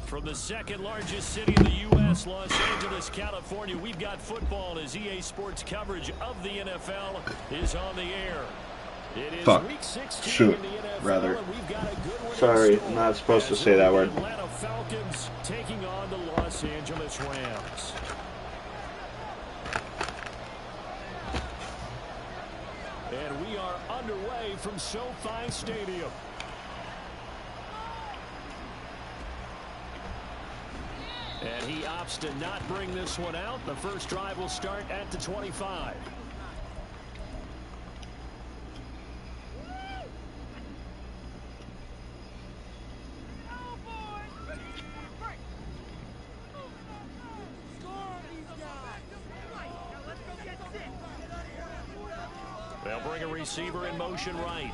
From the second largest city in the U.S., Los Angeles, California, we've got football as EA Sports coverage of the NFL is on the air. It is week 16 in the NFL, and we've got a good one. Sorry, I'm not supposed to say that word. Atlanta Falcons taking on the Los Angeles Rams. And we are underway from SoFi Stadium. And he opts to not bring this one out. The first drive will start at the 25. They'll bring a receiver in motion right.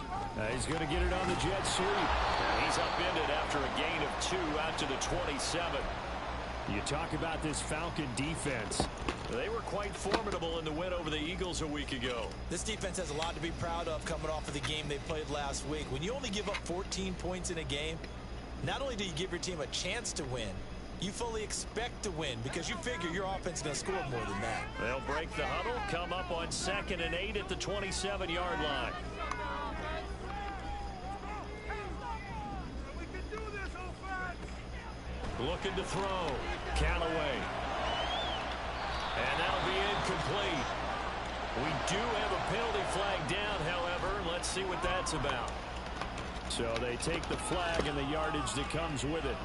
He's going to get it on the jet sweep. And he's upended after a gain of 2 out to the 27. You talk about this Falcon defense. They were quite formidable in the win over the Eagles a week ago. This defense has a lot to be proud of coming off of the game they played last week. When you only give up 14 points in a game, not only do you give your team a chance to win, you fully expect to win because you figure your offense is going to score more than that. They'll break the huddle, come up on 2nd and 8 at the 27-yard line. Looking to throw. Callaway. And that'll be incomplete. We do have a penalty flag down, however. Let's see what that's about. So they take the flag and the yardage that comes with it.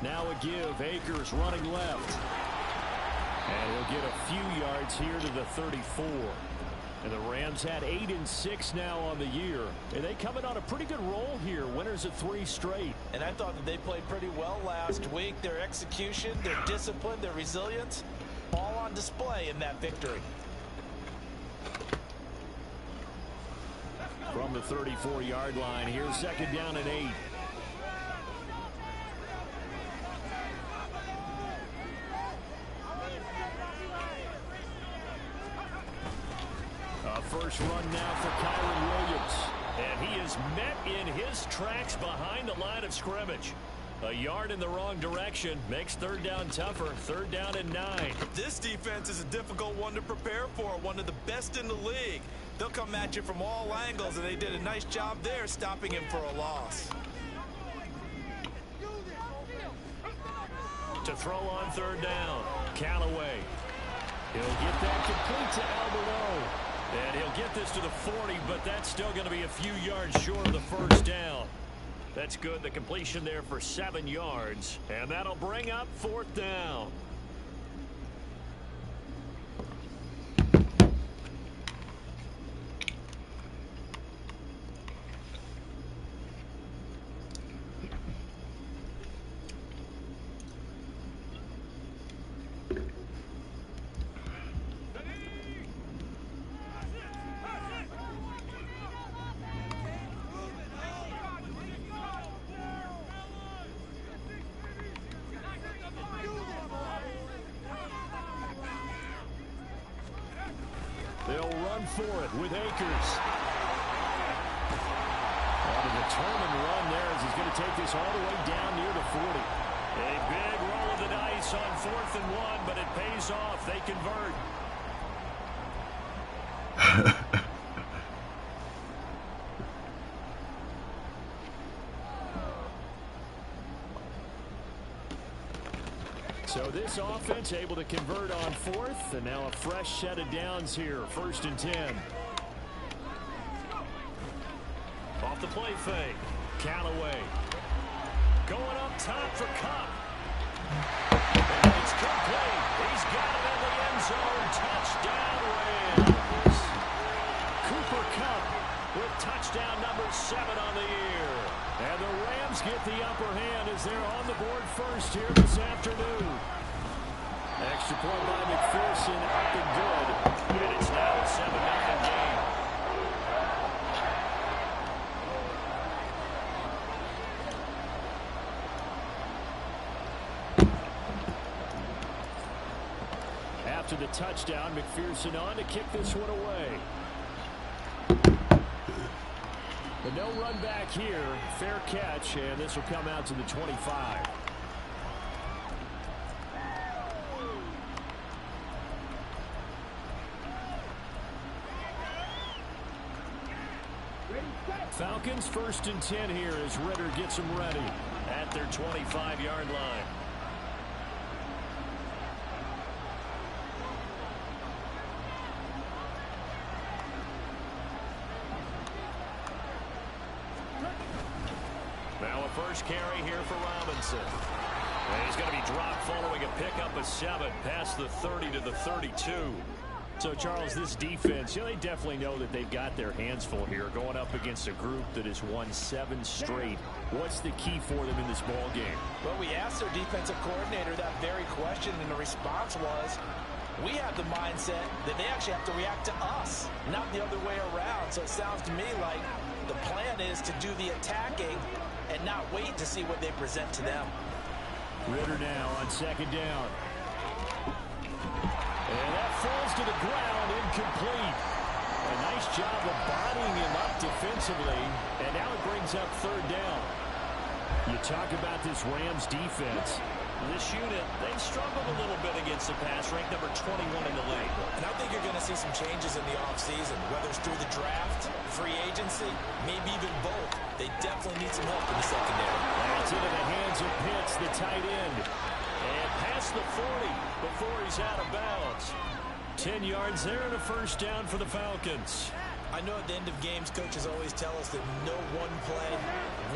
Now a give. Akers running left. And he'll get a few yards here to the 34. And the Rams had 8-6 now on the year. And they come in on a pretty good roll here. Winners of 3 straight. And I thought that they played pretty well last week. Their execution, their discipline, their resilience, all on display in that victory. From the 34-yard line, here's 2nd down and 8. First run now for Kyron Williams. And he is met in his tracks behind the line of scrimmage. A yard in the wrong direction makes 3rd down tougher. 3rd down and 9. This defense is a difficult one to prepare for. One of the best in the league. They'll come at you from all angles, and they did a nice job there stopping him for a loss. To throw on 3rd down. Callaway. He'll get that complete to Alberto. And he'll get this to the 40, but that's still going to be a few yards short of the 1st down. That's good. The completion there for 7 yards. And that'll bring up 4th down. They'll run for it with Akers. On a determined run there as he's going to take this all the way down near the 40. A big roll of the dice on 4th and 1, but it pays off. They convert. So this offense able to convert on fourth, and now a fresh set of downs here, 1st and 10. Off the play fake, Callaway. Going up top for Cup. And it's complete. He's got it in the end zone. Touchdown Rams. Cooper Kupp with touchdown number 7 on the year. And the Rams get the upper hand as they're on the board first here this afternoon. Extra point by McPherson, up and good. And it's now a 7-0 game. After the touchdown, McPherson on to kick this one away. But no run back here. Fair catch, and this will come out to the 25. Falcons 1st and 10 here as Ritter gets them ready at their 25-yard line. Now a first carry here for Robinson. And he's going to be dropped following a pickup of 7 past the 30 to the 32. So, Charles, this defense, they definitely know that they've got their hands full here going up against a group that has won 7 straight. What's the key for them in this ball game? Well, we asked their defensive coordinator that very question, and the response was, we have the mindset that they actually have to react to us, not the other way around. So it sounds to me like the plan is to do the attacking and not wait to see what they present to them. Ritter now on 2nd down. And that falls to the ground, incomplete. A nice job of bodying him up defensively, and now it brings up 3rd down. You talk about this Rams defense. This unit, they've struggled a little bit against the pass, ranked number 21 in the league. And I think you're going to see some changes in the offseason, whether it's through the draft, free agency, maybe even both. They definitely need some help in the secondary. That's into the hands of Pitts, the tight end. And past the 40 before he's out of bounds. 10 yards there and a 1st down for the Falcons. I know at the end of games, coaches always tell us that no one play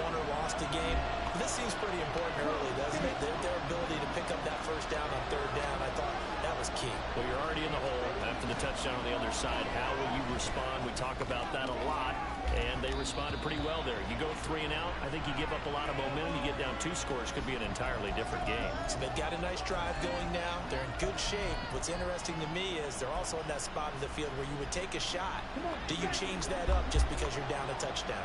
won or lost a game. But this seems pretty important early, doesn't it? Their ability to pick up that 1st down on 3rd down, I thought that was key. Well, you're already in the hole after the touchdown on the other side. How will you respond? We talk about that a lot, and they responded pretty well there. You go 3 and out, I think you give up a lot of momentum. You get down 2 scores, could be an entirely different game. So they've got a nice drive going now. They're in good shape. What's interesting to me is they're also in that spot of the field where you would take a shot. Do you change that up just because you're down a touchdown?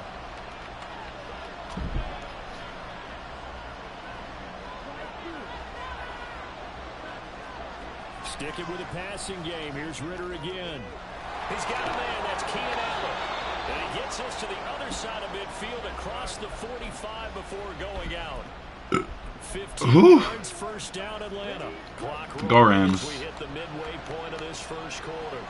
Sticking with a passing game. Here's Ritter again. He's got a man. That's Keenan Allen. And he gets us to the other side of midfield across the 45 before going out. 15 yards, 1st down, Atlanta. Clock Go Rams. We hit the midway point of this 1st quarter.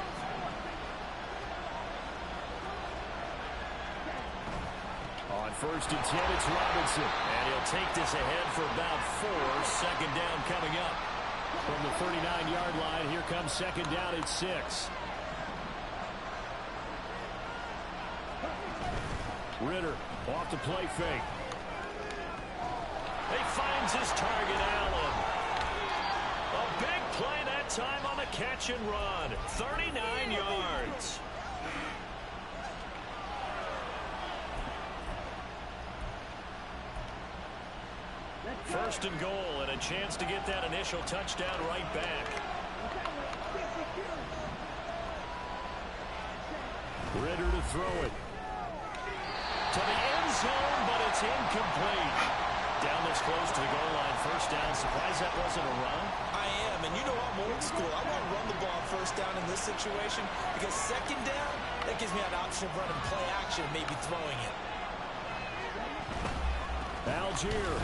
On 1st and 10, it's Robinson. And he'll take this ahead for about 4. 2nd down coming up. From the 39-yard line, here comes 2nd down at 6. Ritter off the play fake. He finds his target, Allen. A big play that time on the catch and run. 39 yards. First and goal, and a chance to get that initial touchdown right back. Ritter to throw it. To the end zone, but it's incomplete. Down this close to the goal line, 1st down. Surprised that wasn't a run? I am, and you know I'm old school. I want to run the ball 1st down in this situation because 2nd down, that gives me an option of running play action and maybe throwing it. Algier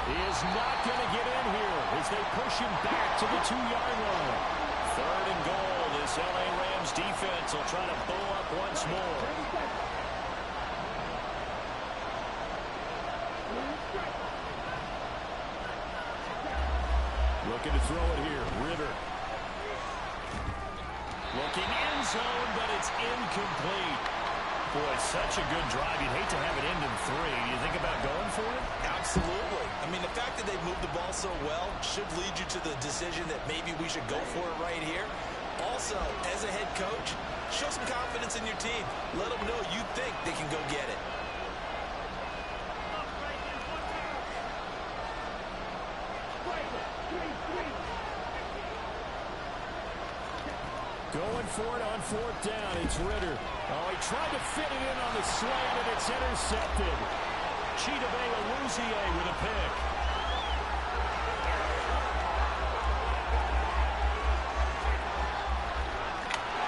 is not going to get in here as they push him back to the 2-yard line. 3rd and goal. This LA Rams defense will try to pull up once more. Looking to throw it here. Ritter. Looking end zone, but it's incomplete. Boy, such a good drive. You'd hate to have it end in 3. Do you think about going for it? Absolutely. I mean, the fact that they moved the ball so well should lead you to the decision that maybe we should go for it right here. Also, as a head coach, show some confidence in your team. Let them know you think they can go get it. Going for it on 4th down. It's Ritter. Oh, he tried to fit it in on the slant, and it's intercepted. Chidobe with a pick.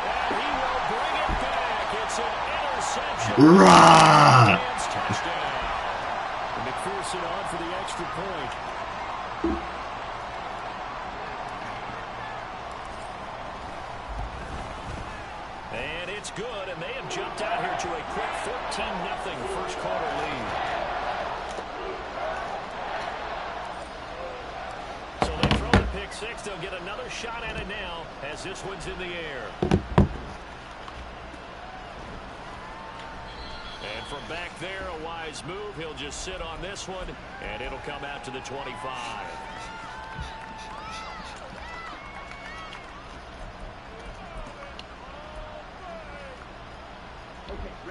And he will bring it back. It's an interception. Rahhhhh! Touchdown. And McPherson on for the extra point. And it's good, and they have jumped out here to a quick 14-0 first quarter lead. So they throw the pick 6. They'll get another shot at it now as this one's in the air. And from back there, a wise move. He'll just sit on this one, and it'll come out to the 25.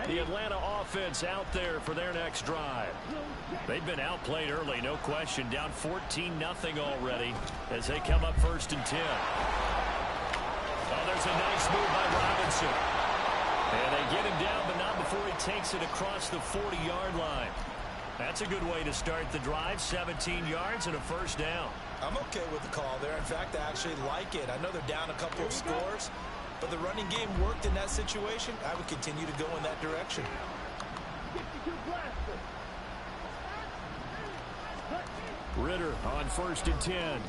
The Atlanta offense out there for their next drive. They've been outplayed early, no question. Down 14-0 already as they come up 1st and 10. Oh, there's a nice move by Robinson. And they get him down, but not before he takes it across the 40-yard line. That's a good way to start the drive. 17 yards and a first down. I'm okay with the call there. In fact, I actually like it. I know they're down a couple of scores, but the running game worked in that situation. I would continue to go in that direction. Ritter on 1st and 10.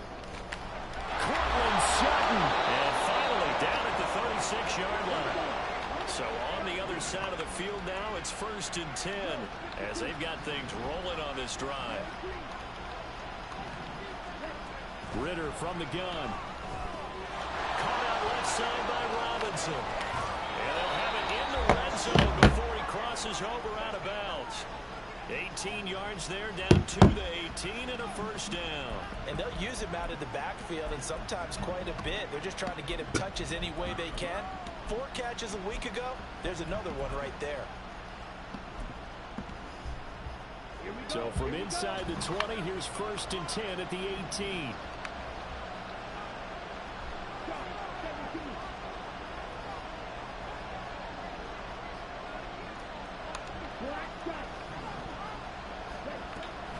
Cortland Sutton. And finally down at the 36-yard line. So on the other side of the field now, it's 1st and 10 as they've got things rolling on this drive. Ritter from the gun. Caught out left side by Robinson. And they'll have it in the red zone before he crosses over out of bounds. 18 yards there, down to the 18 and a first down. And they'll use him out of the backfield, and sometimes quite a bit. They're just trying to get him touches any way they can. 4 catches a week ago. There's another one right there. So from inside the 20, here's 1st and 10 at the 18.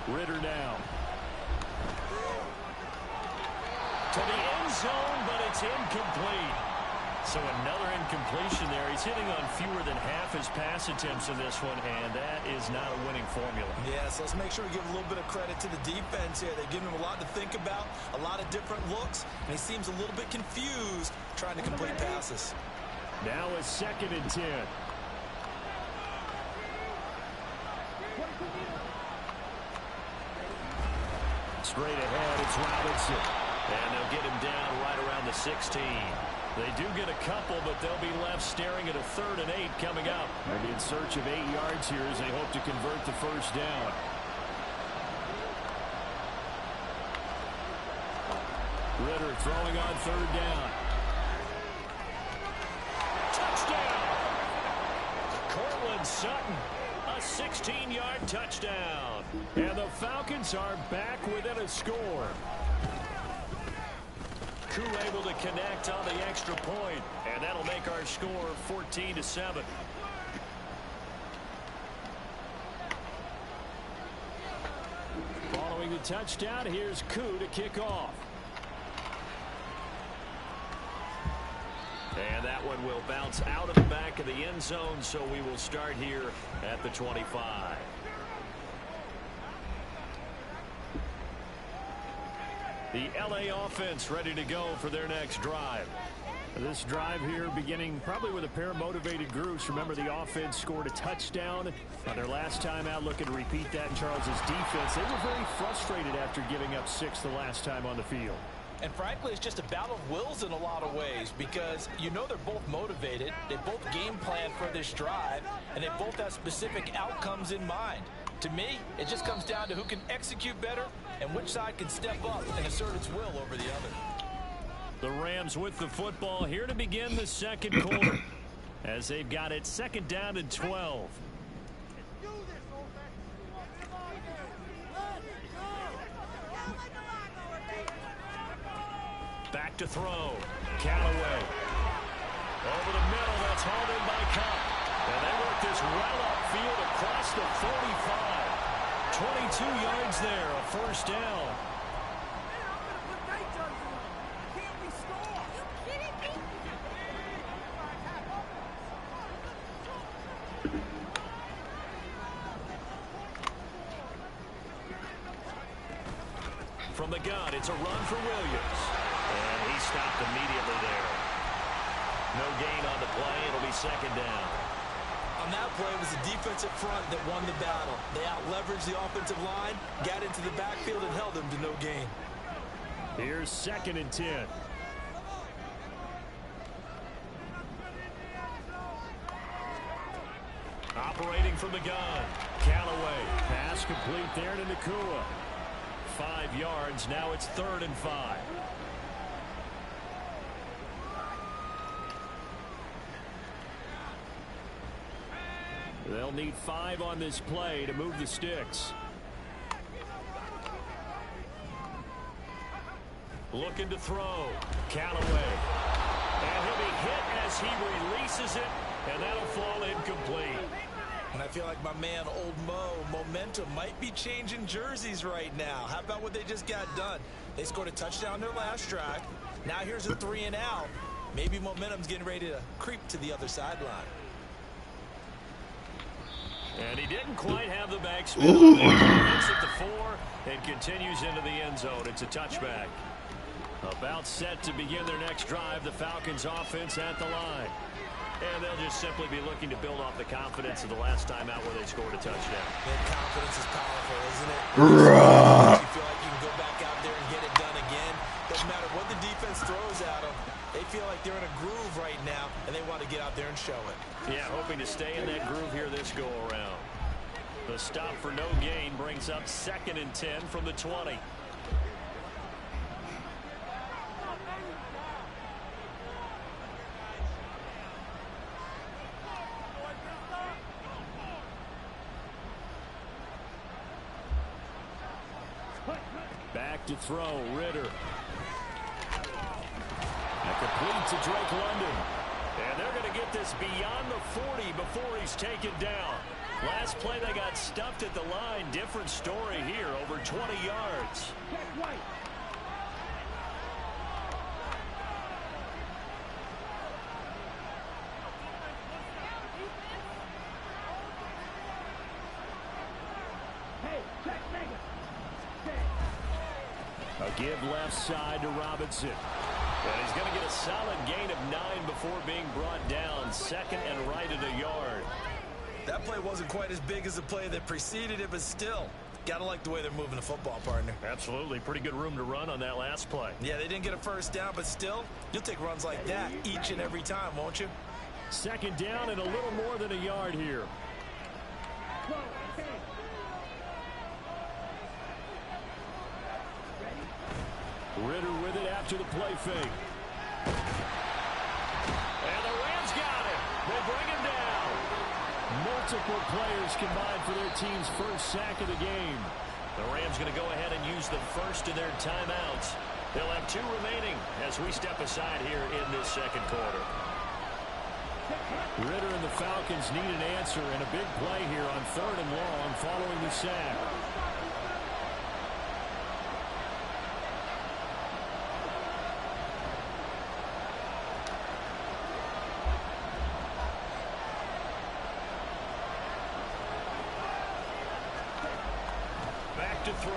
Ritter now. To the end zone, but it's incomplete. So another incompletion there. He's hitting on fewer than half his pass attempts in this one, and that is not a winning formula. Yes, let's make sure we give a little bit of credit to the defense here. They've given him a lot to think about, a lot of different looks, and he seems a little bit confused trying to complete passes. Now a 2nd and 10. Straight ahead, it's Robinson. And they'll get him down right around the 16. They do get a couple, but they'll be left staring at a 3rd and 8 coming up. They'll be in search of 8 yards here as they hope to convert the first down. Ritter throwing on 3rd down. Touchdown! Cortland Sutton. A 16-yard touchdown. And the Falcons are back within a score. Koo able to connect on the extra point, and that'll make our score 14-7. Following the touchdown, here's Koo to kick off. And that one will bounce out of the back of the end zone, so we will start here at the 25. The LA offense ready to go for their next drive. This drive here beginning probably with a pair of motivated groups. Remember, the offense scored a touchdown on their last time out. Looking to repeat that in Charles's defense. They were very frustrated after giving up 6 the last time on the field. And frankly, it's just a battle of wills in a lot of ways because you know they're both motivated. They both game plan for this drive, and they both have specific outcomes in mind. To me, it just comes down to who can execute better and which side can step up and assert its will over the other. The Rams with the football here to begin the second quarter as they've got it 2nd down and 12. Back to throw. Callaway. Over the middle. That's hauled in by Cup. And they work this well upfield across the 45. 22 yards there. A first down. From the gun, it's a run for Williams. And he stopped immediately there. No gain on the play. It'll be 2nd down. On that play, it was the defensive front that won the battle. They out-leveraged the offensive line, got into the backfield, and held them to no gain. Here's 2nd and 10. Operating from the gun. Callaway. Pass complete there to Nakua. 5 yards. Now it's 3rd and 5. They'll need 5 on this play to move the sticks. Looking to throw. Callaway. And he'll be hit as he releases it, and that'll fall incomplete. And I feel like my man, Old Mo, momentum might be changing jerseys right now. How about what they just got done? They scored a touchdown their last drive. Now here's a 3 and out. Maybe momentum's getting ready to creep to the other sideline. And he didn't quite have the backspin. Hits at the 4 and continues into the end zone. It's a touchback. About set to begin their next drive. The Falcons offense at the line. And they'll just simply be looking to build off the confidence of the last time out where they scored a touchdown. And confidence is powerful, isn't it? You feel like you can go back out there and get it done again. Doesn't matter what the defense throws at them. They feel like they're in a groove right now, and they want to get out there and show it. Yeah, hoping to stay in that groove here this go-around. The stop for no gain brings up 2nd and 10 from the 20. Back to throw, Ritter. And complete to Drake London. And they're going to get this beyond the 40 before he's taken down. Last play they got stuffed at the line. Different story here, over 20 yards. A give left side to Robinson. And he's going to get a solid gain of 9 before being brought down. 2nd and right at a yard. That play wasn't quite as big as the play that preceded it, but still, got to like the way they're moving the football, partner. Absolutely. Pretty good room to run on that last play. Yeah, they didn't get a first down, but still, you'll take runs like that each and every time, won't you? 2nd down and a little more than a yard here. Ritter with it after the play fake. And the Rams got it. They bring him down. Multiple players combined for their team's first sack of the game. The Rams going to go ahead and use the first of their timeouts. They'll have 2 remaining as we step aside here in this second quarter. Ritter and the Falcons need an answer and a big play here on 3rd and long following the sack. To throw.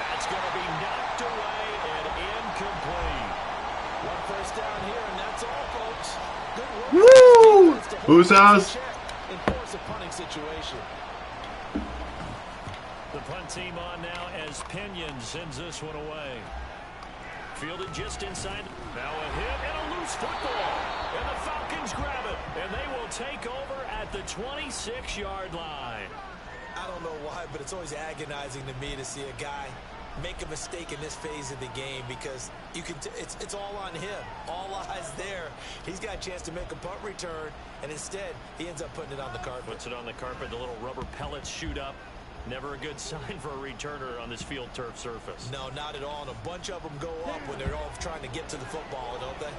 That's going to be knocked away and incomplete. 1 first down here, and that's all, folks. Good work. Woo! Whose house? Enforce a punting situation. The punt team on now as Pinion sends this one away. Fielded just inside. Now a hit and a loose football. And the Falcons grab it. And they will take over at the 26-yard line. I don't know why, but it's always agonizing to me to see a guy make a mistake in this phase of the game, because you can it's all on him. All eyes there. He's got a chance to make a punt return, and instead he ends up putting it on the carpet. Puts it on the carpet. The little rubber pellets shoot up. Never a good sign for a returner on this field turf surface. No, not at all. And a bunch of them go up when they're all trying to get to the football, don't they?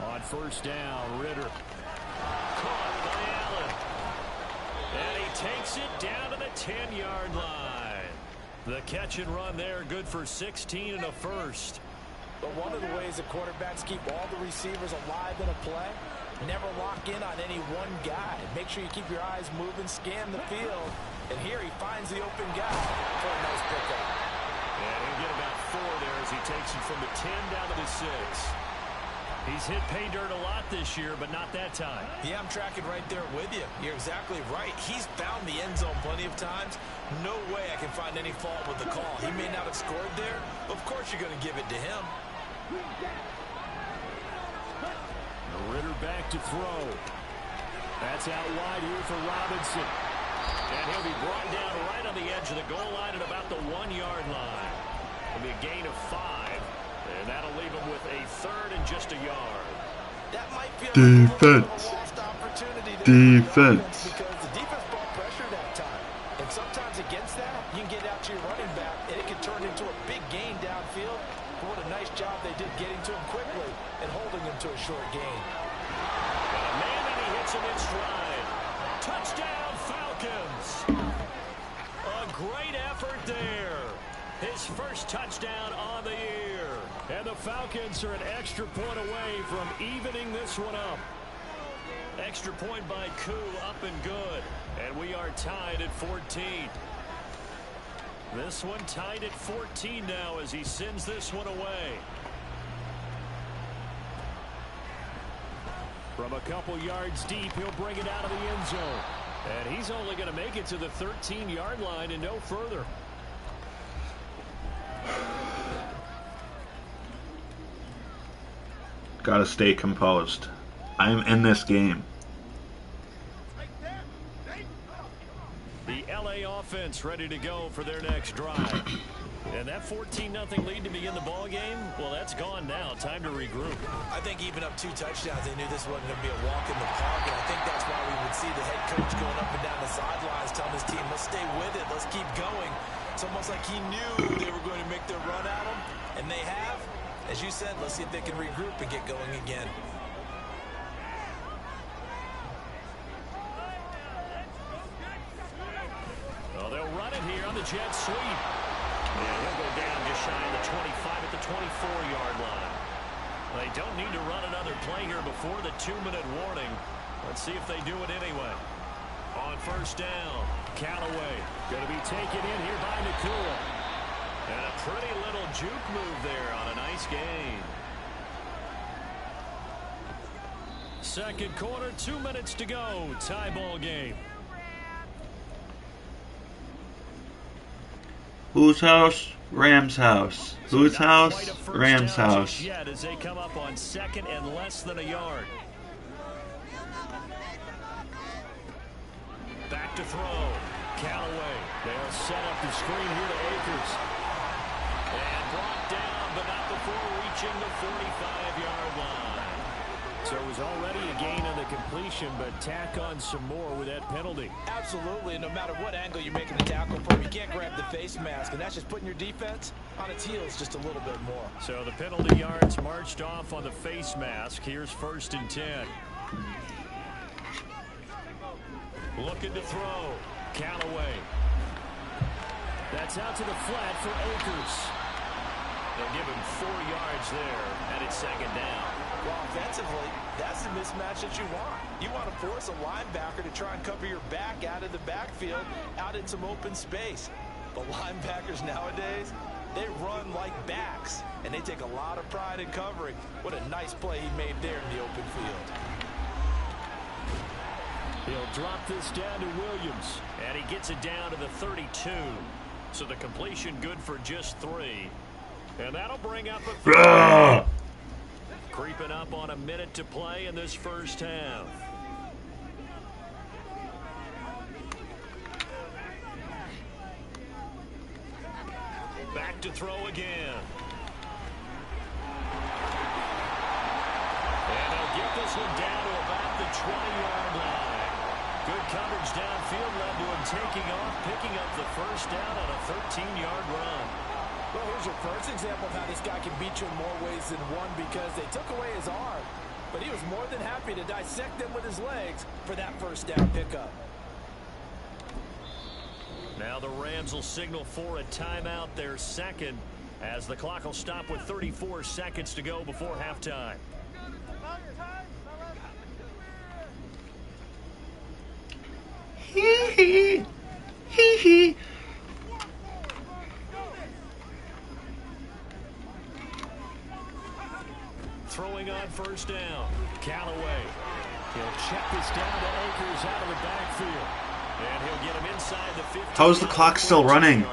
On first down, Ritter. Caught by Allen. And he takes it down to the 10-yard line. The catch and run there, good for 16 and a first. But one of the ways that quarterbacks keep all the receivers alive in a play, never lock in on any one guy. Make sure you keep your eyes moving, scan the field. And here he finds the open guy for a nice pickup. And he'll get about 4 there as he takes it from the 10 down to the 6. He's hit pay dirt a lot this year, but not that time. Yeah, I'm tracking right there with you. You're exactly right. He's found the end zone plenty of times. No way I can find any fault with the call. He may not have scored there, but of course you're going to give it to him. Ritter back to throw. That's out wide here for Robinson. And he'll be brought down right on the edge of the goal line at about the 1-yard line. It'll be a gain of 5. And that'll leave him with a 3rd and just a yard. That might be a lost opportunity Defense. because the defense brought pressure that time. And sometimes against that, you can get out to your running back, and it can turn into a big gain downfield. But what a nice job they did getting to him quickly and holding him to a short gain. And a man, and he hits him in stride. Touchdown, Falcons. A great effort there. His first touchdown on the year. And the Falcons are an extra point away from evening this one up. Extra point by Koo, up and good. And we are tied at 14. This one tied at 14 now as he sends this one away. From a couple yards deep, he'll bring it out of the end zone. And he's only going to make it to the 13-yard line and no further. Gotta stay composed. I'm in this game. The LA offense ready to go for their next drive. And that 14-0 lead to begin the ball game, well, that's gone now. Time to regroup. I think even up 2 touchdowns, they knew this wasn't going to be a walk in the park. And I think that's why we would see the head coach going up and down the sidelines telling his team, let's stay with it, let's keep going. It's almost like he knew they were going to make their run at him, and they have. As you said, let's see if they can regroup and get going again. Well, they'll run it here on the jet sweep. And he'll go down just shy of the 25 at the 24-yard line. They don't need to run another play here before the 2-minute warning. Let's see if they do it anyway. On first down, Callaway going to be taken in here by Nakua. And a pretty little juke move there on a nice gain. Second quarter, 2 minutes to go. Tie ball game. Whose house? Rams' house. Whose house? Rams' house. Yet as they come up on 2nd and less than a yard. Back to throw. Callaway. They'll set up the screen here to Akers. And brought down, but not before reaching the 45-yard line. So it was already a gain on the completion, but tack on some more with that penalty. Absolutely, and no matter what angle you're making the tackle from, you can't grab the face mask, and that's just putting your defense on its heels just a little bit more. So the penalty yards marched off on the face mask. Here's 1st and 10. Looking to throw. Callaway. That's out to the flat for Akers. They'll give him 4 yards there, and it's 2nd down. Well, offensively, that's the mismatch that you want. You want to force a linebacker to try and cover your back out of the backfield, out in some open space. But linebackers nowadays, they run like backs, and they take a lot of pride in covering. What a nice play he made there in the open field. He'll drop this down to Williams, and he gets it down to the 32. So the completion good for just 3. And that'll bring up a creeping up on a minute to play in this first half. Back to throw again. And he'll get this one down to about the 20-yard line. Good coverage downfield led to him taking off, picking up the first down on a 13-yard run. Well, here's your first example of how this guy can beat you in more ways than one, because they took away his arm, but he was more than happy to dissect them with his legs for that first down pickup. Now the Rams will signal for a timeout, their second, as the clock will stop with 34 seconds to go before halftime. Hee hee. Hee hee. Throwing on first down. Callaway. He'll check this down to Akers out of the backfield. And he'll get him inside the 50. How is the clock still running?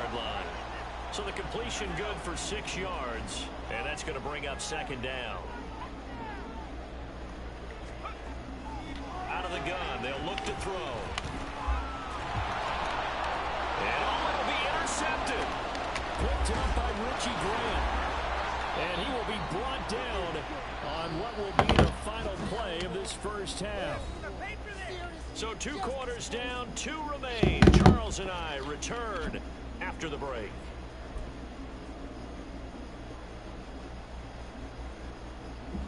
So the completion good for 6 yards. And that's going to bring up second down. Out of the gun. They'll look to throw. And it'll be intercepted. Picked up by Richie Grant. And he will be brought down on what will be the final play of this first half. So 2 quarters down, 2 remain. Charles and I return after the break.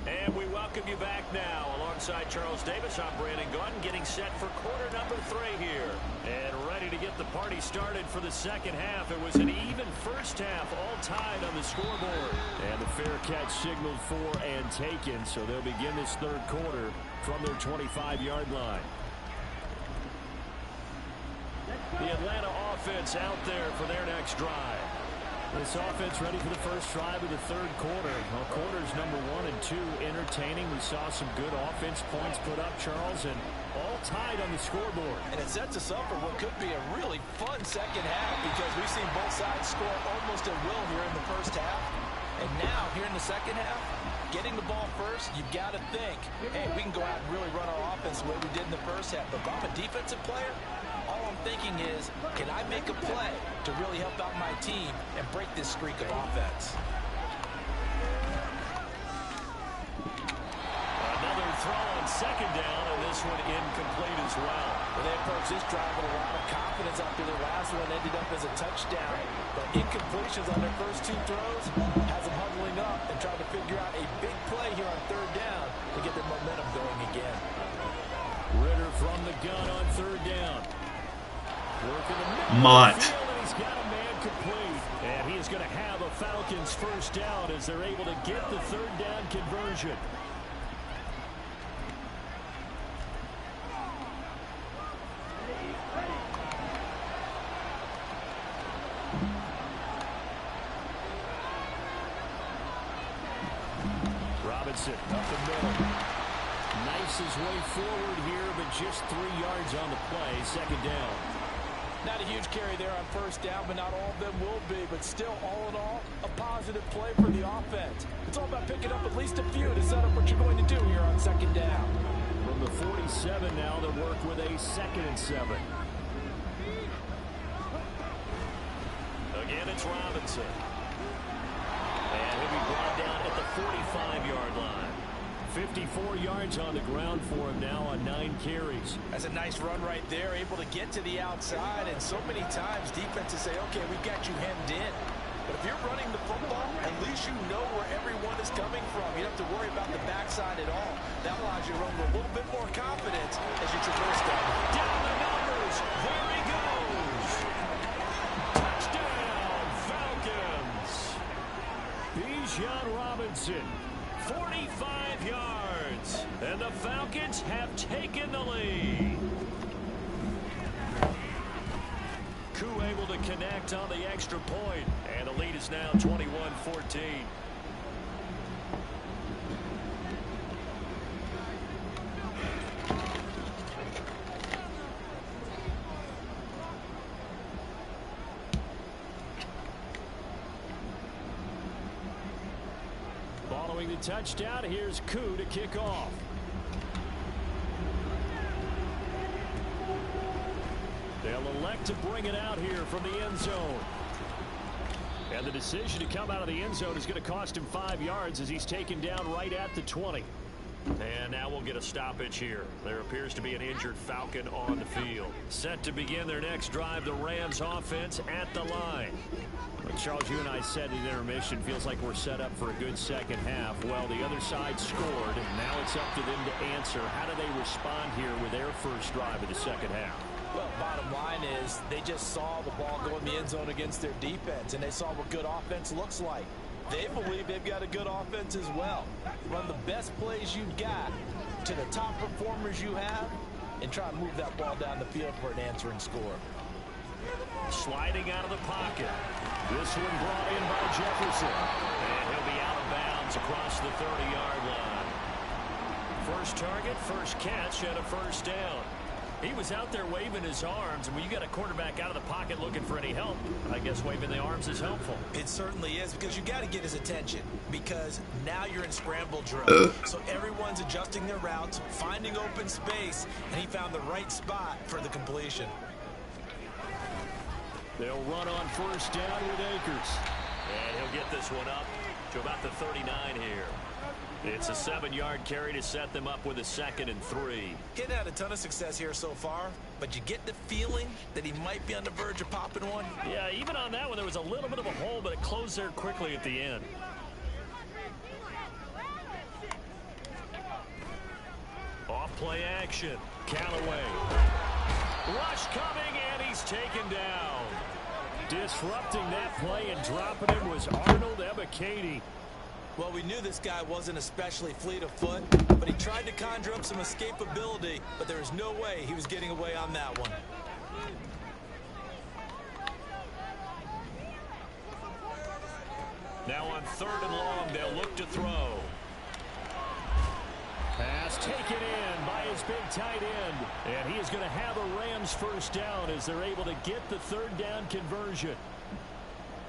And we welcome you back now. Alongside Charles Davis, I'm Brandon Gordon, getting set for quarter number 3 here. And ready to get the party started for the second half. It was an even first half, all tied on the scoreboard. And the fair catch signaled for and taken, so they'll begin this third quarter from their 25-yard line. The Atlanta offense out there for their next drive. This offense ready for the first drive of the third quarter. Well, quarters number 1 and 2 entertaining. We saw some good offense points put up, Charles, and all tied on the scoreboard. And it sets us up for what could be a really fun second half, because we've seen both sides score almost at will here in the first half. And now, here in the second half, getting the ball first, you've got to think, hey, we can go out and really run our offense the way we did in the first half. But if I'm a defensive player, all I'm thinking is, can I make a play to really help out my team and break this streak of offense? Another throw on second down, and this one incomplete as well. Well, they approached this drive with a lot of confidence after their last one ended up as a touchdown. But incompletions on their first 2 throws has them huddling up and trying to figure out a big play here on third down to get their momentum going again. Ritter from the gun on third down. Mutt. He's got a man complete, and he is going to have a Falcons first down as they're able to get the third down conversion. Robinson up the middle. Knifes his way forward here, but just 3 yards on the play. Second down. Not a huge carry there on first down, but not all of them will be. But still, all in all, a positive play for the offense. It's all about picking up at least a few to set up what you're going to do here on second down. From the 47 now, they'll work with a 2nd and 7. Again, it's Robinson. And he'll be brought down at the 45-yard line. 54 yards on the ground for him now on 9 carries. That's a nice run right there, able to get to the outside. And so many times defenses say, okay, we got you hemmed in. But if you're running the football, at least you know where everyone is coming from. You don't have to worry about the backside at all. That allows you to run with a little bit more confidence as you traverse down. Down the numbers. There he goes. Touchdown, Falcons. Bijan Robinson. 45 yards. And the Falcons have taken the lead. Koo able to connect on the extra point. And the lead is now 21-14. Following the touchdown, here's Koo to kick off. They'll elect to bring it out here from the end zone. And the decision to come out of the end zone is going to cost him 5 yards as he's taken down right at the 20. And now we'll get a stoppage here. There appears to be an injured Falcon on the field. Set to begin their next drive, the Rams offense at the line. Well, Charles, you and I said in intermission, feels like we're set up for a good second half. Well, the other side scored, and now it's up to them to answer. How do they respond here with their first drive of the second half? Well, bottom line is they just saw the ball go in the end zone against their defense, and they saw what good offense looks like. They believe they've got a good offense as well. Run the best plays you've got to the top performers you have and try and move that ball down the field for an answering score. Sliding out of the pocket. This one brought in by Jefferson. And he'll be out of bounds across the 30-yard line. First target, first catch, and a first down. He was out there waving his arms, and when you got a quarterback out of the pocket looking for any help, I guess waving the arms is helpful. It certainly is, because you got to get his attention, because now you're in scramble drill. So everyone's adjusting their routes, finding open space, and he found the right spot for the completion. They'll run on first down with Akers. And he'll get this one up to about the 39 here. It's a 7-yard carry to set them up with a 2nd and 3. He hadn't had a ton of success here so far, but you get the feeling that he might be on the verge of popping one. Yeah, even on that one, there was a little bit of a hole, but it closed there quickly at the end. Off play action. Callaway. Rush coming, and he's taken down. Disrupting that play and dropping him was Arnold Ebiketie. Well, we knew this guy wasn't especially fleet of foot, but he tried to conjure up some escapability, but there was no way he was getting away on that one. Now on 3rd and long, they'll look to throw. Pass taken in by his big tight end. And he is going to have a Rams first down as they're able to get the 3rd down conversion.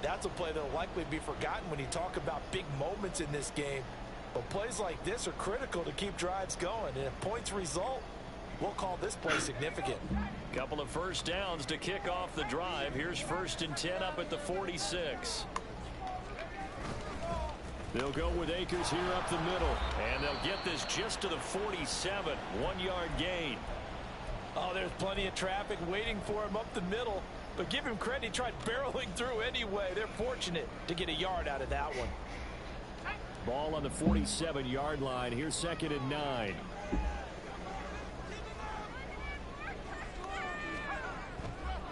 That's a play that will likely be forgotten when you talk about big moments in this game. But plays like this are critical to keep drives going. And if points result, we'll call this play significant. Couple of first downs to kick off the drive. Here's 1st and 10 up at the 46. They'll go with Akers here up the middle. And they'll get this just to the 47. 1-yard gain. Oh, there's plenty of traffic waiting for him up the middle. But give him credit, he tried barreling through anyway. They're fortunate to get a yard out of that one. Ball on the 47-yard line. Here's 2nd and 9.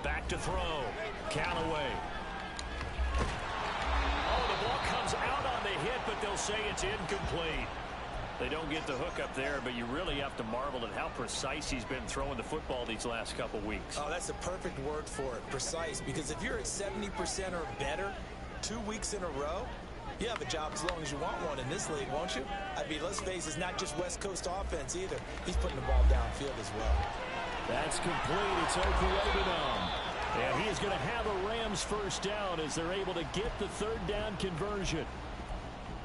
Back to throw. Callaway. Oh, the ball comes out on the hit, but they'll say it's incomplete. They don't get the hook up there, but you really have to marvel at how precise he's been throwing the football these last couple weeks. Oh, that's the perfect word for it, precise, because if you're at 70% or better 2 weeks in a row, you have a job as long as you want one in this league, won't you? I mean, let's face it, it's not just West Coast offense either. He's putting the ball downfield as well. That's complete. It's Okuegbunam. And he is going to have a Rams first down as they're able to get the 3rd down conversion.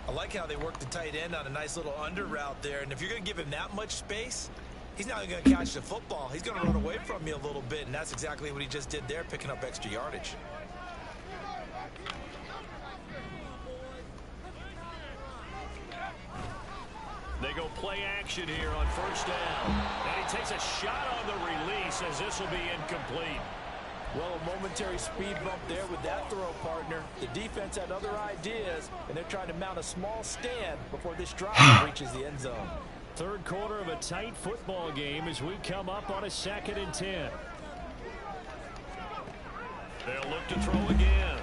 I like how they work the tight end on a nice little under route there. And if you're going to give him that much space, he's not going to catch the football. He's going to run away from you a little bit, and that's exactly what he just did there, picking up extra yardage. They go play action here on first down. And he takes a shot on the release as this will be incomplete. Well, a momentary speed bump there with that throw, partner. The defense had other ideas, and they're trying to mount a small stand before this drive reaches the end zone. 3rd quarter of a tight football game as we come up on a 2nd and 10. They'll look to throw again.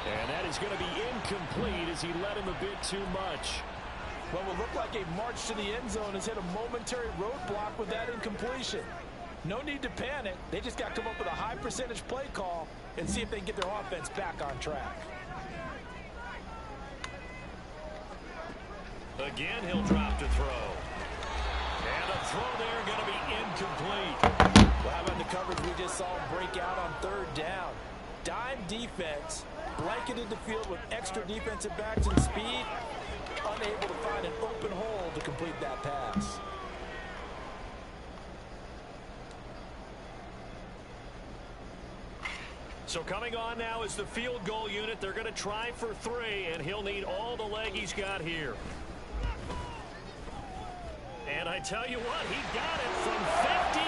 And that is going to be incomplete as he led him a bit too much. What will look like a march to the end zone has hit a momentary roadblock with that incompletion. No need to panic. They just got to come up with a high percentage play call and see if they can get their offense back on track. Again, he'll drop to throw. And a throw there going to be incomplete. Well, how about the coverage we just saw him break out on third down? Dime defense, blanketed the field with extra defensive backs and speed, unable to find an open hole to complete that pass. So coming on now is the field goal unit. They're going to try for 3, and he'll need all the leg he's got here. And I tell you what, he got it from 58.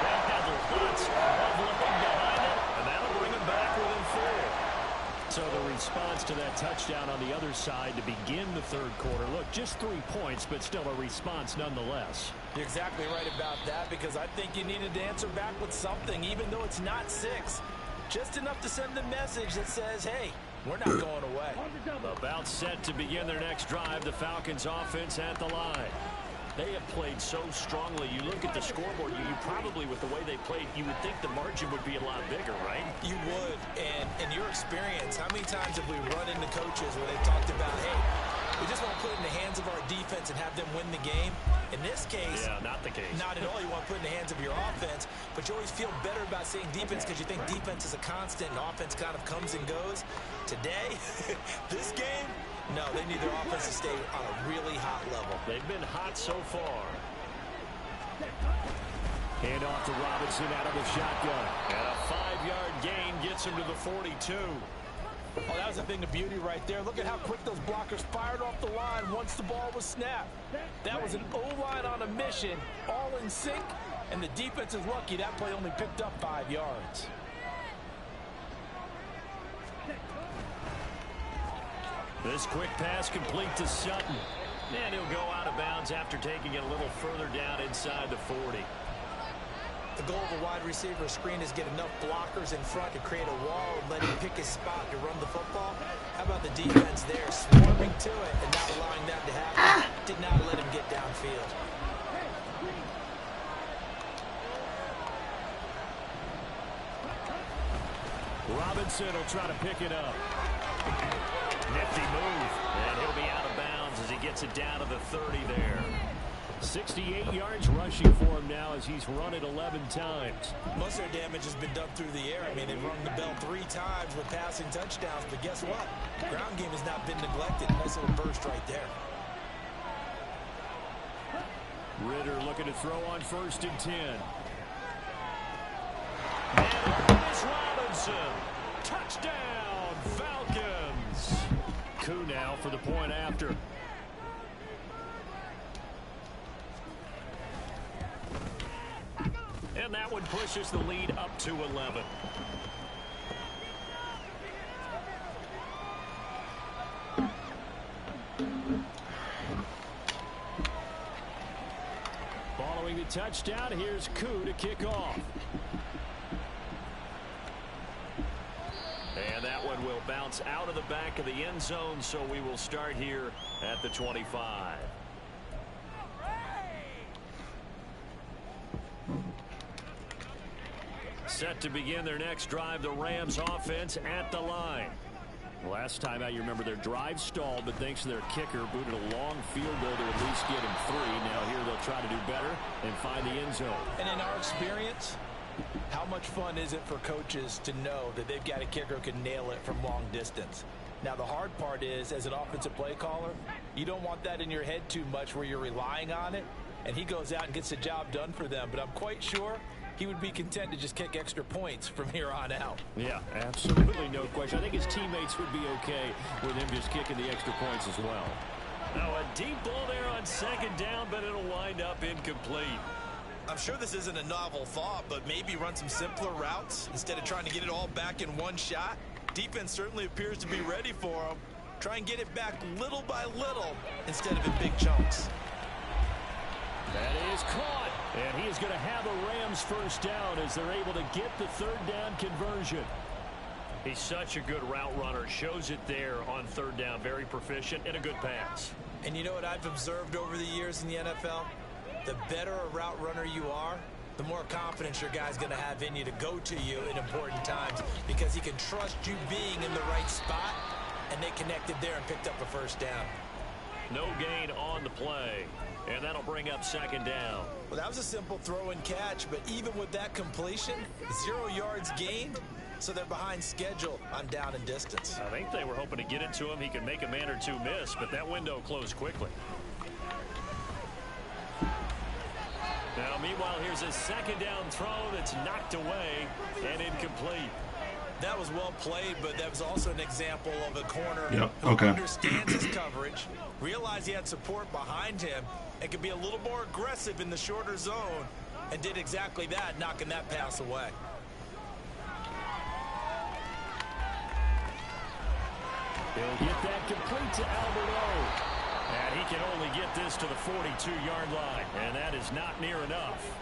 That had lots of leg behind it, and that'll bring him back within 4. So the response to that touchdown on the other side to begin the third quarter. Look, just 3 points, but still a response nonetheless. You're exactly right about that, because I think you needed to answer back with something, even though it's not 6. Just enough to send the message that says, hey, we're not going away. About set to begin their next drive, the Falcons offense at the line. They have played so strongly. You look at the scoreboard, you probably, with the way they played, you would think the margin would be a lot bigger, right? You would. And in your experience, how many times have we run into coaches where they've talked about, hey, we just want to put it in the hands of our defense and have them win the game? In this case, yeah, not the case. Not at all. You want to put it in the hands of your offense, but you always feel better about saying defense because you think defense is a constant and offense kind of comes and goes. Today, this game, no, they need their offense to stay on a really hot level. They've been hot so far. Hand off to Robinson out of the shotgun. And a 5-yard gain gets him to the 42. Oh, that was a thing of beauty right there. Look at how quick those blockers fired off the line once the ball was snapped. That was an O-line on a mission, all in sync, and the defense is lucky that play only picked up 5 yards. This quick pass complete to Sutton. And he'll go out of bounds after taking it a little further down inside the 40. The goal of a wide receiver screen is get enough blockers in front to create a wall and let him pick his spot to run the football. How about the defense there, swarming to it and not allowing that to happen? Did not let him get downfield. Robinson will try to pick it up. Nifty move, and he'll be out of bounds as he gets it down to the 30 there. 68 yards rushing for him now as he's run it 11 times. Most of their damage has been done through the air. I mean, they've rung the bell 3 times with passing touchdowns, but guess what? Ground game has not been neglected. Nice little burst right there. Ritter looking to throw on 1st and 10. And it's Robinson. Touchdown, Falcons. Coup now for the point after. And that one pushes the lead up to 11. Following the touchdown, here's Coup to kick off. And that one will bounce out of the back of the end zone, so we will start here at the 25. Set to begin their next drive, the Rams offense at the line. Last time out, you remember their drive stalled, but thanks to their kicker, booted a long field goal to at least get him 3. Now here they'll try to do better and find the end zone. And in our experience, how much fun is it for coaches to know that they've got a kicker who can nail it from long distance? Now, the hard part is, as an offensive play caller, you don't want that in your head too much where you're relying on it, and he goes out and gets the job done for them. But I'm quite sure he would be content to just kick extra points from here on out. Yeah, absolutely, no question. I think his teammates would be okay with him just kicking the extra points as well. Now, a deep ball there on 2nd down, but it'll wind up incomplete. I'm sure this isn't a novel thought, but maybe run some simpler routes instead of trying to get it all back in one shot. Defense certainly appears to be ready for him. Try and get it back little by little instead of in big chunks. That is caught, and he is going to have a Rams 1st down as they're able to get the 3rd down conversion. He's such a good route runner. Shows it there on 3rd down. Very proficient and a good pass. And you know what I've observed over the years in the NFL? The better a route runner you are, the more confidence your guy's going to have in you to go to you in important times because he can trust you being in the right spot, and they connected there and picked up a first down. No gain on the play, and that'll bring up second down. Well, that was a simple throw and catch, but even with that completion, 0 yards gained, so they're behind schedule on down and distance. I think they were hoping to get it to him. He could make a man or two miss, but that window closed quickly. Now, meanwhile, here's a second down throw that's knocked away and incomplete. That was well played, but that was also an example of a corner who Okay. understands his coverage, realized he had support behind him, and could be a little more aggressive in the shorter zone, and did exactly that, knocking that pass away. He'll get that complete to Alberto. And he can only get this to the 42-yard line, and that is not near enough.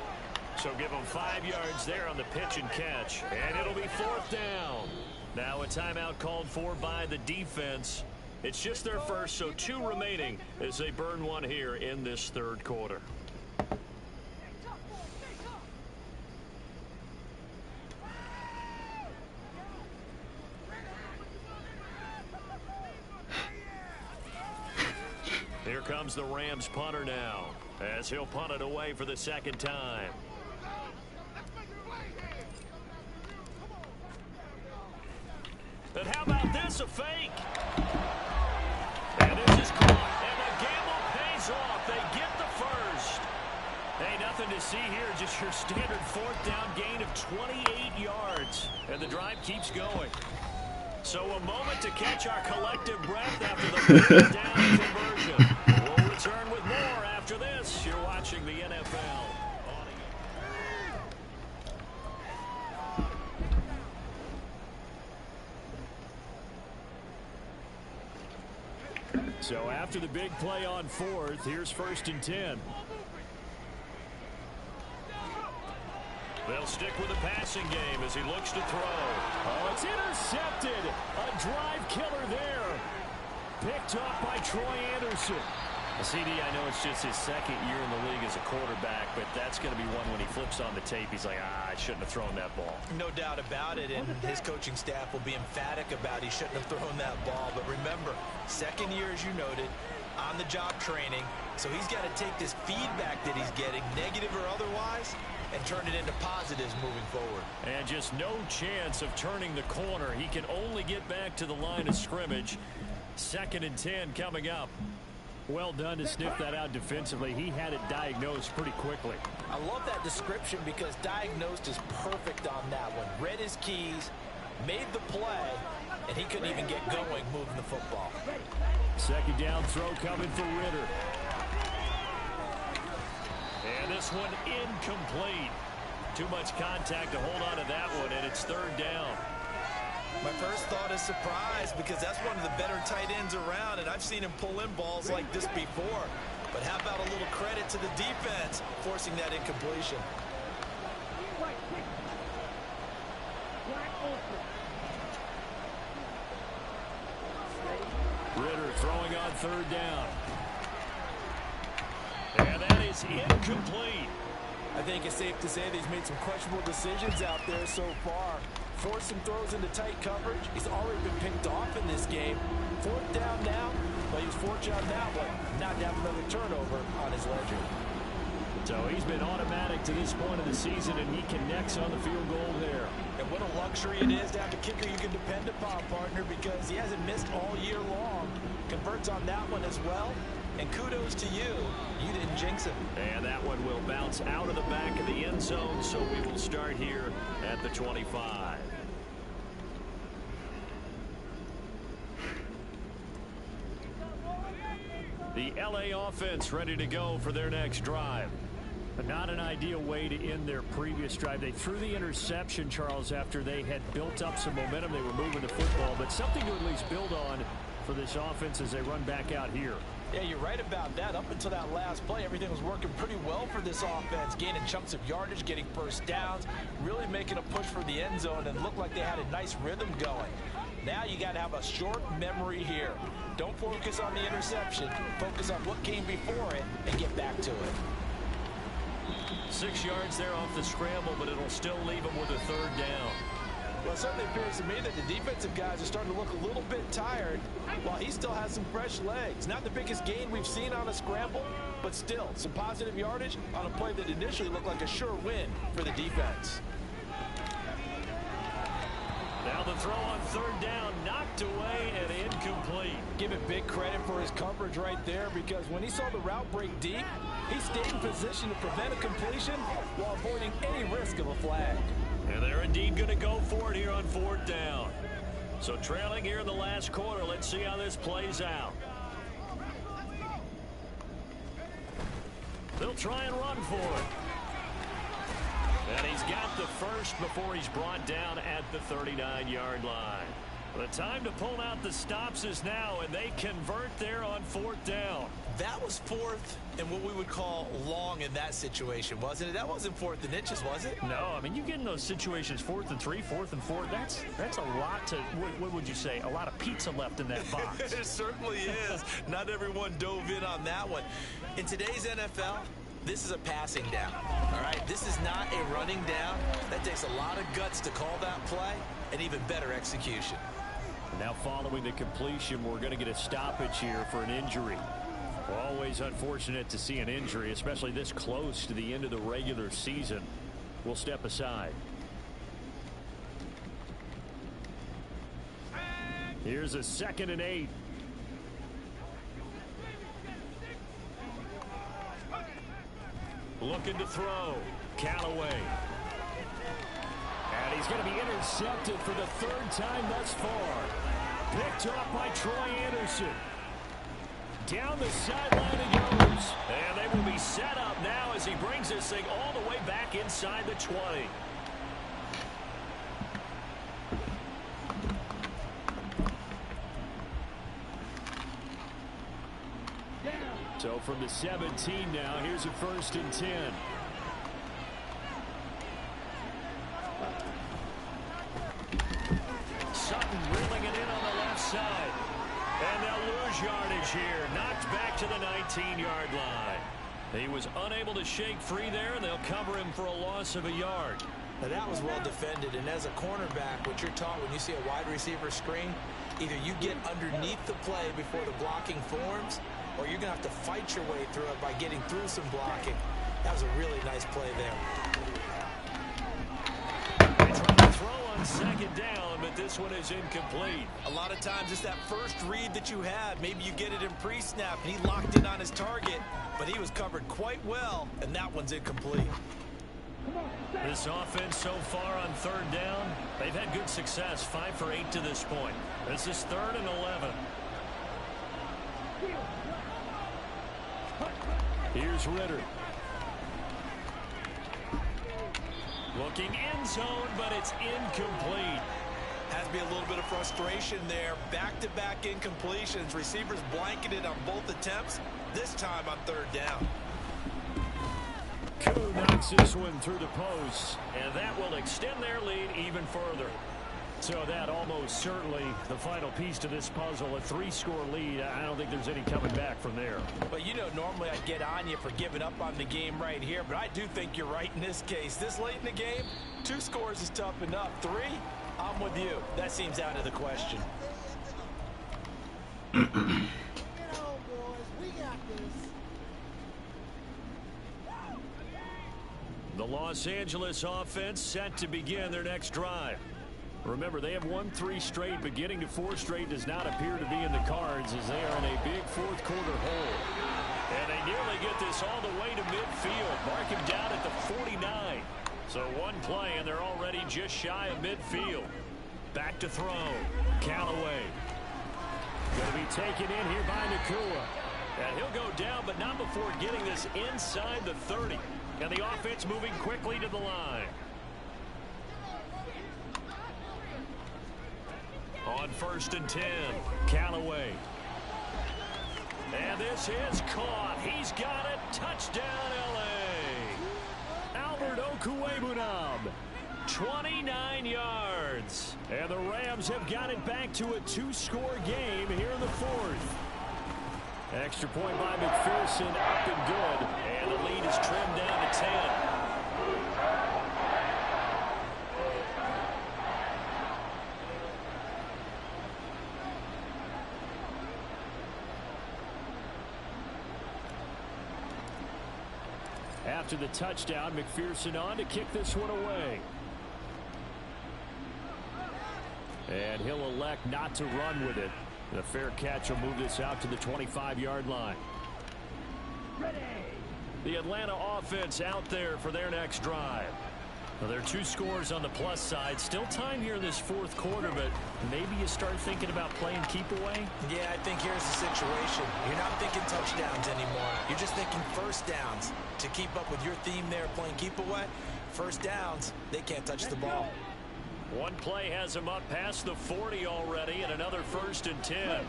So give him 5 yards there on the pitch and catch, and it'll be fourth down. Now a timeout called for by the defense. It's just their first, so 2 remaining as they burn one here in this third quarter. Here comes the Rams punter now, as he'll punt it away for the second time. And how about this, a fake? And this is caught, and the gamble pays off. They get the first. Hey, nothing to see here, just your standard fourth down gain of 28 yards. And the drive keeps going. So a moment to catch our collective breath after the fourth down conversion. We'll return with more after this. You're watching the NFL. So after the big play on fourth, here's 1st and 10. They'll stick with the passing game as he looks to throw. Oh, it's intercepted. A drive killer there. Picked up by Troy Anderson. CD, I know it's just his second year in the league as a quarterback, but that's going to be one when he flips on the tape, he's like, I shouldn't have thrown that ball. No doubt about it, and his coaching staff will be emphatic about he shouldn't have thrown that ball. But remember, second year, as you noted, on-the-job training, so he's got to take this feedback that he's getting, negative or otherwise, and turn it into positives moving forward. And just no chance of turning the corner. He can only get back to the line of scrimmage. 2nd and 10 coming up. Well done to sniff that out defensively. He had it diagnosed pretty quickly. I love that description because diagnosed is perfect on that one. Read his keys, made the play, and he couldn't even get going moving the football. Second down throw coming for Ritter. And this one incomplete. Too much contact to hold on to that one, and it's 3rd down. My first thought is surprise because that's one of the better tight ends around, and I've seen him pull in balls like this before. But how about a little credit to the defense forcing that incompletion? Ritter throwing on 3rd down. And that is incomplete. I think it's safe to say that he's made some questionable decisions out there so far. Forced some throws into tight coverage. He's already been picked off in this game. 4th down now, but he was fortunate on that one. Not to have another turnover on his ledger. So he's been automatic to this point of the season, and he connects on the field goal there. And what a luxury it is to have a kicker you can depend upon, partner, because he hasn't missed all year long. Converts on that one as well. And kudos to you. You didn't jinx him. And that one will bounce out of the back of the end zone, so we will start here at the 25. The LA offense ready to go for their next drive. But not an ideal way to end their previous drive. They threw the interception, Charles, after they had built up some momentum. They were moving the football, but something to at least build on for this offense as they run back out here. Yeah, you're right about that. Up until that last play, everything was working pretty well for this offense, gaining chunks of yardage, getting first downs, really making a push for the end zone, and looked like they had a nice rhythm going. Now you got to have a short memory here. Don't focus on the interception. Focus on what came before it and get back to it. 6 yards there off the scramble, but it'll still leave them with a third down. Well, it certainly appears to me that the defensive guys are starting to look a little bit tired while he still has some fresh legs. Not the biggest gain we've seen on a scramble, but still some positive yardage on a play that initially looked like a sure win for the defense. Now the throw on third down, knocked away and incomplete. Give it big credit for his coverage right there, because when he saw the route break deep, he stayed in position to prevent a completion while avoiding any risk of a flag. And they're indeed going to go for it here on fourth down. So trailing here in the last quarter, let's see how this plays out. They'll try and run for it. And he's got the first before he's brought down at the 39-yard line. The time to pull out the stops is now, and they convert there on fourth down. That was fourth and what we would call long in that situation, wasn't it? That wasn't fourth and inches, was it? No, I mean, you get in those situations, 4th and 3, 4th and 4, that's a lot to, what would you say, a lot of pizza left in that box. It certainly is. Not everyone dove in on that one. In today's NFL, this is a passing down, all right? This is not a running down. That takes a lot of guts to call that play, and even better execution. Now following the completion, we're going to get a stoppage here for an injury. Always unfortunate to see an injury, especially this close to the end of the regular season. We'll step aside. Here's a 2nd and 8. Looking to throw. Callaway. And he's going to be intercepted for the 3rd time thus far. Picked off by Troy Anderson. Down the sideline it goes. And they will be set up now as he brings this thing all the way back inside the 20. So from the 17 now, here's a 1st and 10. Sutton reeling it in on the left side. And they'll lose yardage here. Knocked back to the 19-yard line. He was unable to shake free there, and they'll cover him for a loss of a yard. Now that was well defended, and as a cornerback, what you're taught when you see a wide receiver screen, either you get underneath the play before the blocking forms, or you're going to have to fight your way through it by getting through some blocking. That was a really nice play there. They try to throw on 2nd down, but this one is incomplete. A lot of times it's that first read that you have. Maybe you get it in pre-snap, and he locked in on his target, but he was covered quite well, and that one's incomplete. This offense so far on 3rd down, they've had good success, 5 for 8 to this point. This is 3rd and 11. Here's Ritter. Looking end zone, but it's incomplete. Has to be a little bit of frustration there. Back-to-back incompletions. Receivers blanketed on both attempts, this time on 3rd down. Koo knocks this one through the post, and that will extend their lead even further. So that almost certainly the final piece to this puzzle, a 3-score lead. I don't think there's any coming back from there. But you know, normally I'd get on you for giving up on the game right here, but I do think you're right in this case. This late in the game, 2 scores is tough enough. 3, I'm with you. That seems out of the question. The Los Angeles offense set to begin their next drive. Remember, they have won 3 straight, but getting to 4 straight does not appear to be in the cards as they are in a big 4th quarter hole. And they nearly get this all the way to midfield. Mark him down at the 49. So one play, and they're already just shy of midfield. Back to throw. Callaway. Going to be taken in here by Nakua. And he'll go down, but not before getting this inside the 30. And the offense moving quickly to the line. On 1st and 10, Callaway. And this is caught. He's got it. Touchdown, L.A. Albert Okwuegbunam, 29 yards. And the Rams have got it back to a 2-score game here in the fourth. Extra point by McPherson, up and good. And the lead is trimmed down to 10. After the touchdown, McPherson on to kick this one away. And he'll elect not to run with it. And a fair catch will move this out to the 25-yard line. Ready. The Atlanta offense out there for their next drive. Well, there are 2 scores on the plus side. Still time here in this fourth quarter, but maybe you start thinking about playing keep away? Yeah, I think here's the situation. You're not thinking touchdowns anymore. You're just thinking first downs. To keep up with your theme there, playing keep away, first downs, they can't touch the ball. One play has him up past the 40 already, and another 1st and 10.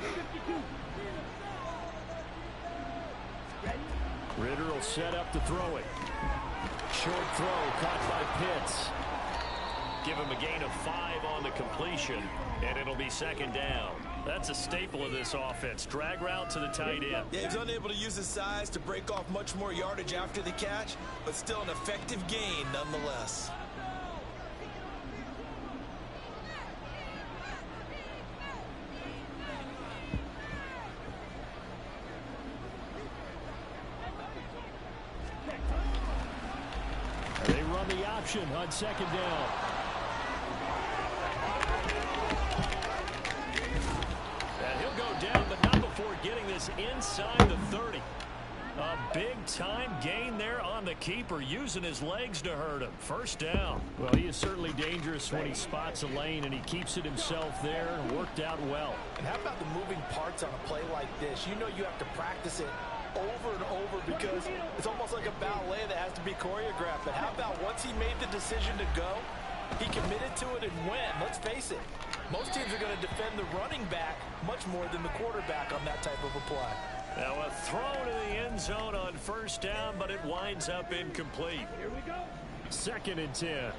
Ritter will set up to throw it. Short throw caught by Pitts. Give him a gain of 5 on the completion, and it'll be 2nd down. That's a staple of this offense. Drag route to the tight end. Yeah, he's unable to use his size to break off much more yardage after the catch, but still an effective gain nonetheless. They run the option on 2nd down. And he'll go down, but not before getting this inside the 30. A big-time gain there on the keeper, using his legs to hurt him. 1st down. Well, he is certainly dangerous when he spots a lane, and he keeps it himself there, and worked out well. And how about the moving parts on a play like this? You know you have to practice it over and over because it's almost like a ballet that has to be choreographed. But how about once he made the decision to go, he committed to it and went. Let's face it, most teams are going to defend the running back much more than the quarterback on that type of a play. Now a throw to the end zone on 1st down, but it winds up incomplete. Here we go. 2nd and 10.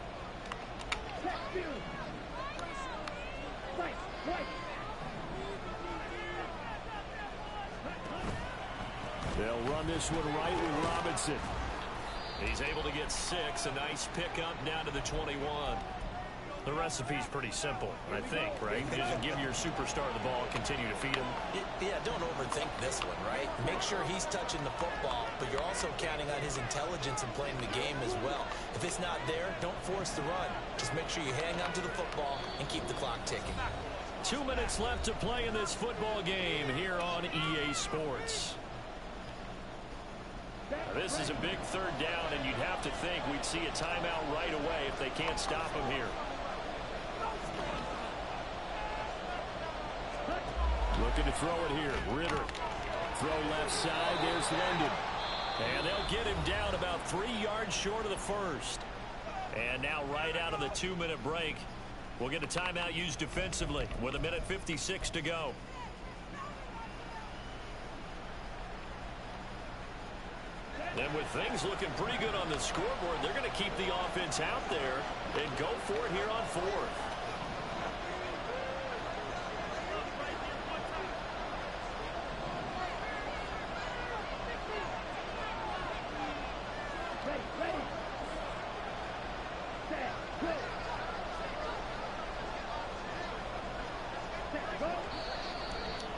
They'll run this one right with Robinson. He's able to get 6. A nice pickup down to the 21. The recipe's pretty simple, I think, right? Just give your superstar the ball, continue to feed him. Yeah, don't overthink this one, right? Make sure he's touching the football, but you're also counting on his intelligence in playing the game as well. If it's not there, don't force the run. Just make sure you hang on to the football and keep the clock ticking. 2 minutes left to play in this football game here on EA Sports. Now, this is a big 3rd down, and you'd have to think we'd see a timeout right away if they can't stop him here. Looking to throw it here. Ritter. Throw left side. There's London. And they'll get him down about 3 yards short of the 1st. And now right out of the 2-minute break, we'll get a timeout used defensively with 1:56 to go. And with things looking pretty good on the scoreboard, they're going to keep the offense out there and go for it here on 4th.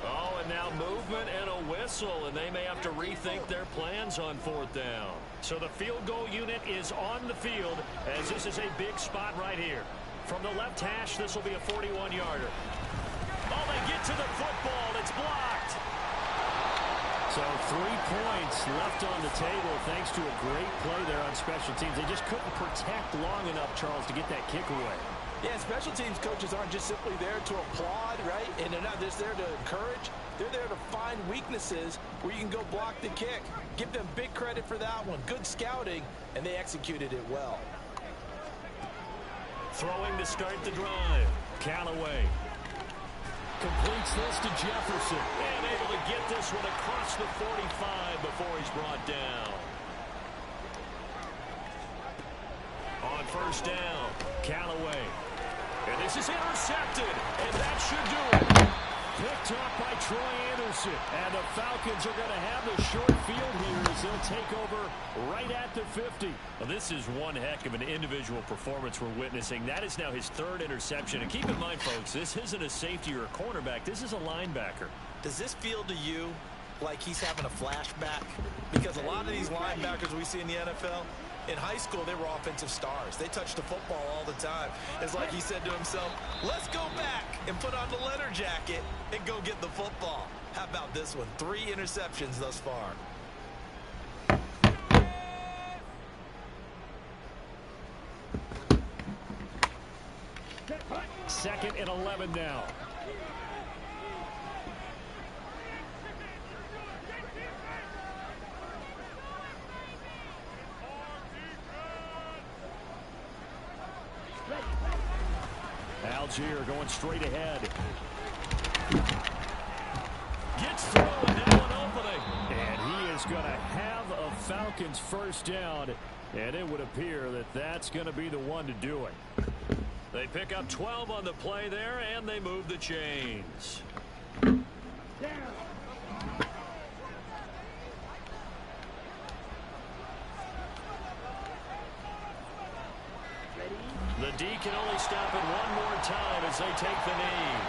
Oh, and now movement and a whistle, and they may have to rethink their plans on 4th down. So the field goal unit is on the field, as this is a big spot right here. From the left hash, this will be a 41-yarder. Oh, they get to the football. It's blocked. So 3 points left on the table thanks to a great play there on special teams. They just couldn't protect long enough, Charles, to get that kick away. Yeah, special teams coaches aren't just simply there to applaud, right? And they're not just there to encourage. They're there to find weaknesses where you can go block the kick. Give them big credit for that one. Good scouting, and they executed it well. Throwing to start the drive. Callaway. completes this to Jefferson. And able to get this one across the 45 before he's brought down. On first down, Callaway. And this is intercepted. And that should do it. Picked up by Troy Anderson. And the Falcons are going to have the short field here as they'll take over right at the 50. Well, this is one heck of an individual performance we're witnessing. That is now his third interception. And keep in mind, folks, this isn't a safety or a cornerback. This is a linebacker. Does this feel to you like he's having a flashback? Because a lot of these linebackers we see in the NFL, in high school, they were offensive stars. They touched the football all the time. It's like he said to himself, let's go back and put on the leather jacket and go get the football. How about this one? 3 interceptions thus far. Second and 11 now. Algier going straight ahead. Gets through and now an opening. And he is going to have a Falcons first down. And it would appear that that's going to be the one to do it. They pick up 12 on the play there, and they move the chains. The D can only stop it one more time as they take the knee.